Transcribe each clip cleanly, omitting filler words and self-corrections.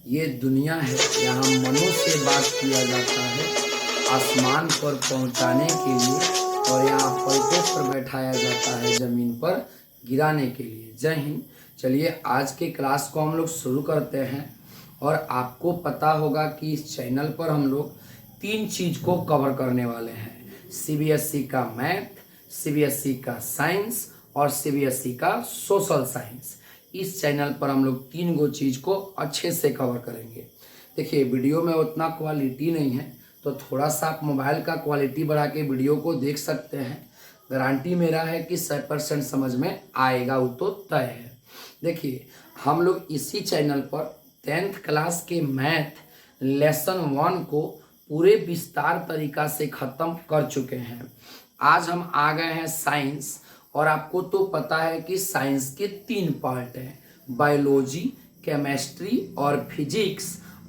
ये दुनिया है, यहाँ मनों से बात किया जाता है आसमान पर पहुंचाने के लिए, और यहाँ पलकों पर बैठाया जाता है ज़मीन पर गिराने के लिए। जय हिंद। चलिए आज के क्लास को हम लोग शुरू करते हैं। और आपको पता होगा कि इस चैनल पर हम लोग 3 चीज़ को कवर करने वाले हैं। सीबीएसई का मैथ, सीबीएसई का साइंस और सीबीएसई का सोशल साइंस। इस चैनल पर हम लोग 3 गो चीज़ को अच्छे से कवर करेंगे। देखिए वीडियो में उतना क्वालिटी नहीं है, तो थोड़ा सा आप मोबाइल का क्वालिटी बढ़ा के वीडियो को देख सकते हैं। गारंटी मेरा है कि 100% समझ में आएगा, वो तो तय है। देखिए हम लोग इसी चैनल पर 10th क्लास के मैथ लेसन 1 को पूरे विस्तार तरीका से ख़त्म कर चुके हैं। आज हम आ गए हैं साइंस, और आपको तो पता है कि साइंस के 3 पार्ट हैं, बायोलॉजी, केमिस्ट्री और फिजिक्स।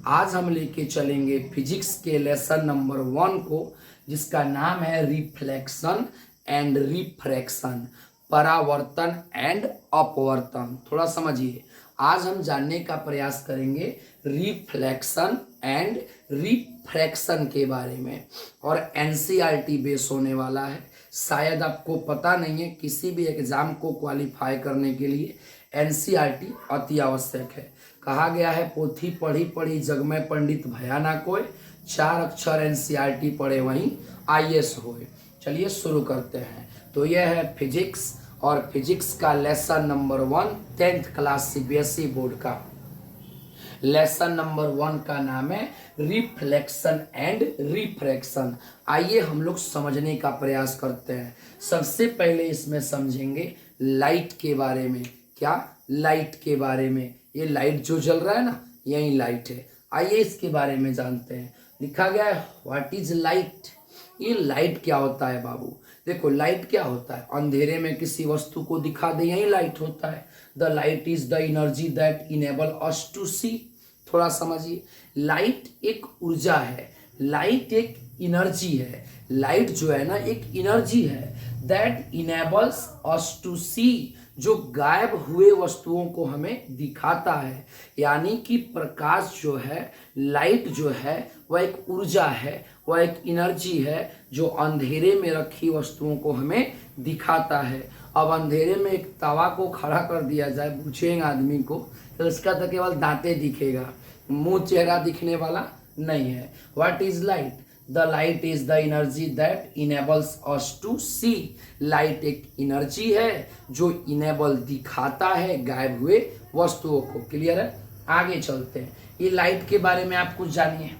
आज हम लेके चलेंगे फिजिक्स के लेसन नंबर 1 को, जिसका नाम है रिफ्लेक्शन एंड रिफ्रैक्शन, परावर्तन एंड अपवर्तन। थोड़ा समझिए, आज हम जानने का प्रयास करेंगे रिफ्लेक्शन एंड रिफ्रैक्शन के बारे में, और एनसीईआरटी बेस होने वाला है। शायद आपको पता नहीं है, किसी भी एग्जाम को क्वालिफाई करने के लिए एनसीईआरटी अति आवश्यक है। कहा गया है पोथी पढ़ी पढ़ी जग में पंडित भया ना कोई, 4 अक्षर एनसीईआरटी पढ़े वहीं आईएएस होए। चलिए शुरू करते हैं। तो यह है फिजिक्स, और फिजिक्स का lesson number 1 10th class CBSE board का लेसन नंबर 1 का नाम है रिफ्लेक्शन एंड रिफ्रैक्शन। आइए हम लोग समझने का प्रयास करते हैं। सबसे पहले इसमें समझेंगे लाइट के बारे में। क्या? लाइट के बारे में। ये लाइट जो जल रहा है ना, यही लाइट है। आइए इसके बारे में जानते हैं। लिखा गया है व्हाट इज लाइट। ये लाइट क्या होता है बाबू? देखो लाइट क्या होता है, अंधेरे में किसी वस्तु को दिखा दे, यही लाइट होता है। The light is the energy that enable us to see. थोड़ा समझिए, लाइट एक ऊर्जा है, लाइट एक एनर्जी है। लाइट जो है ना एक एनर्जी है दैट इनेबल्स अस टू सी, जो गायब हुए वस्तुओं को हमें दिखाता है। यानी कि प्रकाश जो है, लाइट जो है, वह एक ऊर्जा है, वह एक एनर्जी है जो अंधेरे में रखी वस्तुओं को हमें दिखाता है। अब अंधेरे में एक तवा को खड़ा कर दिया जाए पूछेंगे आदमी को, तो उसका तो केवल दांतें दिखेगा, मुंह चेहरा दिखने वाला नहीं है। What is light? The light is the energy that enables us to see. Light एक एनर्जी है जो इनेबल दिखाता है गायब हुए वस्तुओं को। क्लियर है? आगे चलते हैं। ये लाइट के बारे में आप कुछ जानिए।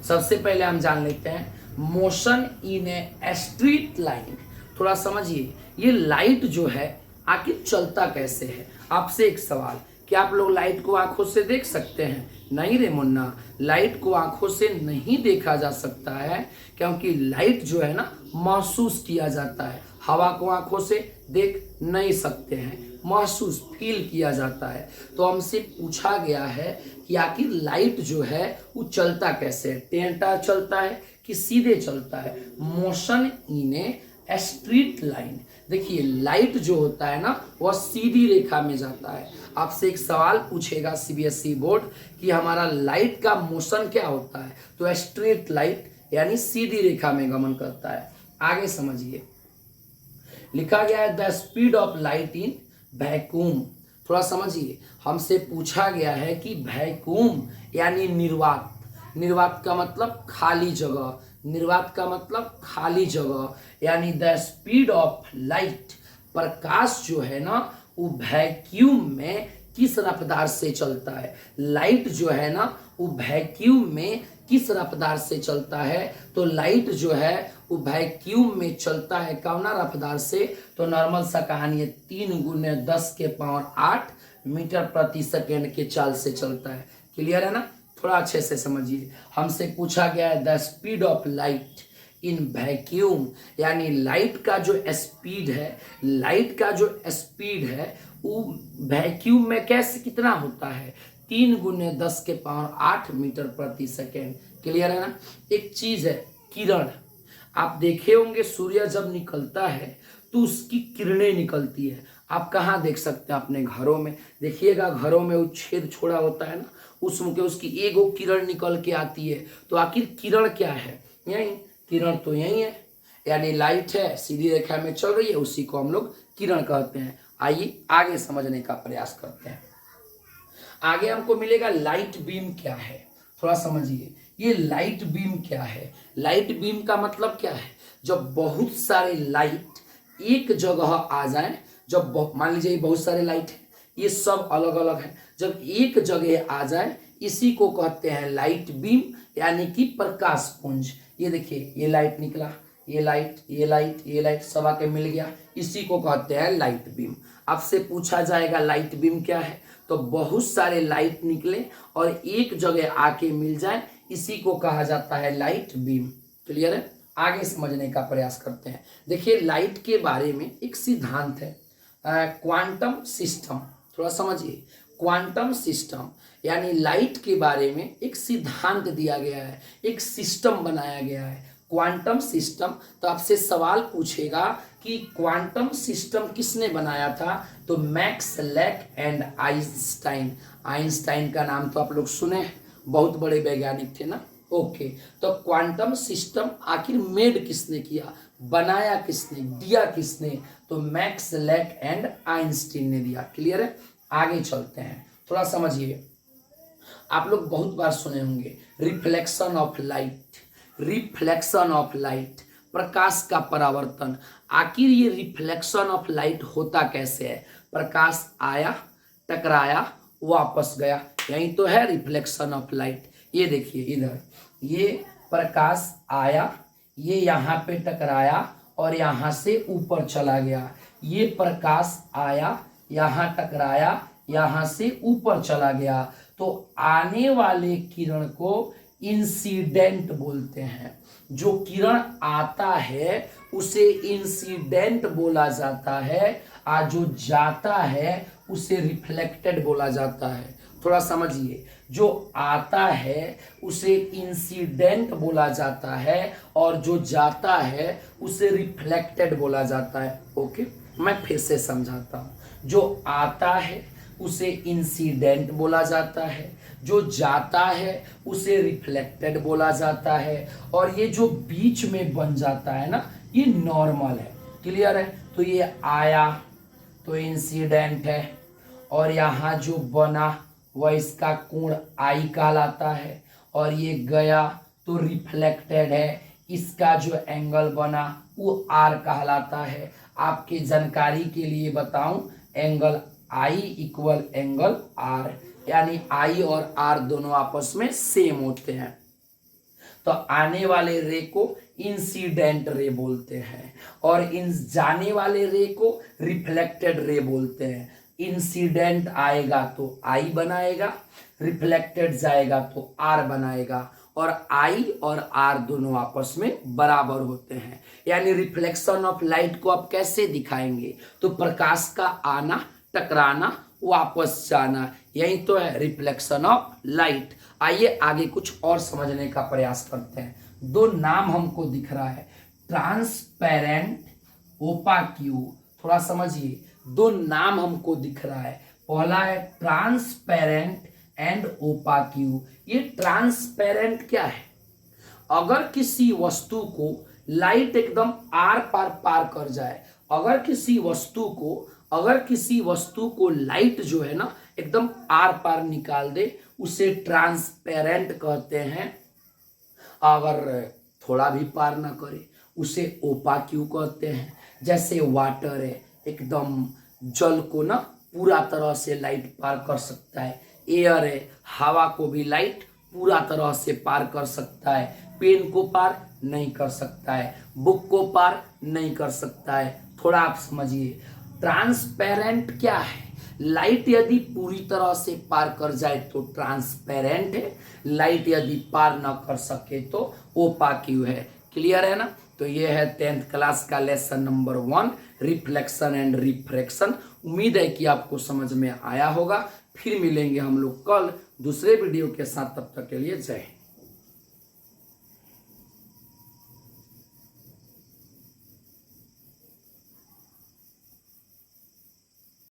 सबसे पहले हम जान लेते हैं motion in A street line. थोड़ा समझिए, ये लाइट जो है आखिर चलता कैसे है। आपसे एक सवाल, क्या आप लोग लाइट को आंखों से देख सकते हैं? नहीं रे मुन्ना, लाइट को आंखों से नहीं देखा जा सकता है, क्योंकि लाइट जो है ना महसूस किया जाता है। हवा को आंखों से देख नहीं सकते हैं, महसूस फील किया जाता है। तो हमसे पूछा गया है कि आखिर लाइट जो है वो चलता कैसे है, टेढ़ा चलता है कि सीधे चलता है। Motion in A street line. देखिए लाइट जो होता है ना वह सीधी रेखा में जाता है। आपसे एक सवाल पूछेगा सीबीएसई बोर्ड कि हमारा लाइट का मोशन क्या होता है, तो स्ट्रेट लाइट यानी सीधी रेखा में गमन करता है। आगे समझिए, लिखा गया है the speed of light in vacuum. थोड़ा समझिए, हमसे पूछा गया है कि वैक्यूम यानी निर्वात। निर्वात का मतलब खाली जगह, निर्वात का मतलब खाली जगह, यानी द स्पीड ऑफ लाइट। प्रकाश जो है ना वो वैक्यूम में किस रफ्तार से चलता है। लाइट जो है ना वो वैक्यूम में किस रफ्तार से चलता है, तो लाइट जो है वो वैक्यूम में चलता है कौना रफ्तार से, तो नॉर्मल सा कहानी है 3 × 10⁸ मीटर प्रति सेकेंड के चाल से चलता है। क्लियर है ना? थोड़ा अच्छे से समझिए। हमसे पूछा गया है the speed of light in vacuum, यानी लाइट का जो स्पीड है, लाइट का जो स्पीड है वो वैक्यूम में कैसे कितना होता है, 3 × 10⁸ मीटर प्रति सेकेंड। क्लियर है ना? एक चीज है किरण, आप देखे होंगे सूर्य जब निकलता है तो उसकी किरणें निकलती है। आप कहाँ देख सकते हैं? अपने घरों में देखिएगा, घरों में वो छेद छोड़ा होता है ना, उसमें के उसकी एगो किरण निकल के आती है। तो आखिर किरण क्या है? यही किरण तो यही है, यानी लाइट है, सीधी रेखा में चल रही है, उसी को हम लोग किरण कहते हैं। आइए आगे समझने का प्रयास करते हैं। आगे हमको मिलेगा लाइट बीम क्या है, थोड़ा समझिए। ये लाइट बीम क्या है? लाइट बीम का मतलब क्या है? जब बहुत सारे लाइट एक जगह आ जाए, जब मान लीजिए बहुत सारे लाइट है, ये सब अलग अलग है, जब एक जगह आ जाए इसी को कहते हैं लाइट बीम, यानी कि प्रकाश पुंज। ये देखिए, ये लाइट निकला, ये लाइट, ये लाइट, ये लाइट सब आके मिल गया, इसी को कहते हैं लाइट बीम। आपसे पूछा जाएगा लाइट बीम क्या है, तो बहुत सारे लाइट निकले और एक जगह आके मिल जाए, इसी को कहा जाता है लाइट बीम। क्लियर है? आगे समझने का प्रयास करते हैं। देखिए, लाइट के बारे में एक सिद्धांत है, क्वांटम सिस्टम। थोड़ा समझिए, क्वांटम सिस्टम यानी लाइट के बारे में एक सिद्धांत दिया गया है, एक सिस्टम बनाया गया है, क्वांटम सिस्टम। तो आपसे सवाल पूछेगा कि क्वांटम सिस्टम किसने बनाया था? तो Max Planck and Einstein. Einstein का नाम तो आप लोग सुने, बहुत बड़े वैज्ञानिक थे ना। ओके, तो क्वांटम सिस्टम आखिर मेड किसने किया, बनाया किसने, दिया किसने? तो मैक्स लैक एंड आइंस्टाइन ने दिया। क्लियर है? आगे चलते हैं, थोड़ा समझिए। आप लोग बहुत बार सुने होंगे reflection of light, reflection of light, प्रकाश का परावर्तन। आखिर ये रिफ्लेक्शन ऑफ लाइट होता कैसे है? प्रकाश आया, टकराया, वापस गया, यही तो है रिफ्लेक्शन ऑफ लाइट। ये देखिए इधर, ये प्रकाश आया, ये यहाँ पे टकराया और यहाँ से ऊपर चला गया। ये प्रकाश आया, यहाँ टकराया, यहाँ से ऊपर चला गया। तो आने वाले किरण को इंसिडेंट बोलते हैं। जो किरण आता है उसे इंसिडेंट बोला जाता है, और जो जाता है उसे रिफ्लेक्टेड बोला जाता है। थोड़ा समझिए, जो आता है उसे इंसिडेंट बोला जाता है और जो जाता है उसे रिफ्लेक्टेड बोला जाता है। ओके, मैं फिर से समझाता हूँ। जो आता है उसे इंसिडेंट बोला जाता है, जो जाता है उसे रिफ्लेक्टेड बोला जाता है, और ये जो बीच में बन जाता है ना, ये नॉर्मल है। क्लियर है? तो ये आया तो इंसिडेंट है, और यहाँ जो बना वह इसका कोण आई कहलाता है, और ये गया तो रिफ्लेक्टेड है, इसका जो एंगल बना वो आर कहलाता है। आपके जानकारी के लिए बताऊं, angle I equal angle R, यानी आई और आर दोनों आपस में सेम होते हैं। तो आने वाले रे को इंसिडेंट रे बोलते हैं, और इन जाने वाले रे को रिफ्लेक्टेड रे बोलते हैं। इंसिडेंट आएगा तो आई बनाएगा, रिफ्लेक्टेड जाएगा तो आर बनाएगा, और आई और आर दोनों आपस में बराबर होते हैं। यानी रिफ्लेक्शन ऑफ लाइट को आप कैसे दिखाएंगे? तो प्रकाश का आना, टकराना, वापस जाना, यही तो है रिफ्लेक्शन ऑफ लाइट। आइए आगे कुछ और समझने का प्रयास करते हैं। दो नाम हमको दिख रहा है, ट्रांसपेरेंट, ओपाक्यू। थोड़ा समझिए, दो नाम हमको दिख रहा है। पहला है ट्रांसपेरेंट एंड ओपाक्यू। ये ट्रांसपेरेंट क्या है? अगर किसी वस्तु को लाइट एकदम आर पार पार कर जाए, अगर किसी वस्तु को लाइट जो है ना एकदम आर पार निकाल दे, उसे ट्रांसपेरेंट कहते हैं। अगर थोड़ा भी पार ना करे उसे ओपाक्यू कहते हैं। जैसे वाटर है, एकदम जल को ना पूरा तरह से लाइट पार कर सकता है। एयर है, हवा को भी लाइट पूरा तरह से पार कर सकता है। पेन को पार नहीं कर सकता है, बुक को पार नहीं कर सकता है। थोड़ा आप समझिए, ट्रांसपेरेंट क्या है? लाइट यदि पूरी तरह से पार कर जाए तो ट्रांसपेरेंट है, लाइट यदि पार न कर सके तो ओपाक्यू है। क्लियर है ना? तो ये है 10th क्लास का lesson number 1, reflection and refraction. उम्मीद है कि आपको समझ में आया होगा। फिर मिलेंगे हम लोग कल दूसरे वीडियो के साथ, तब तक के लिए जय हिंद।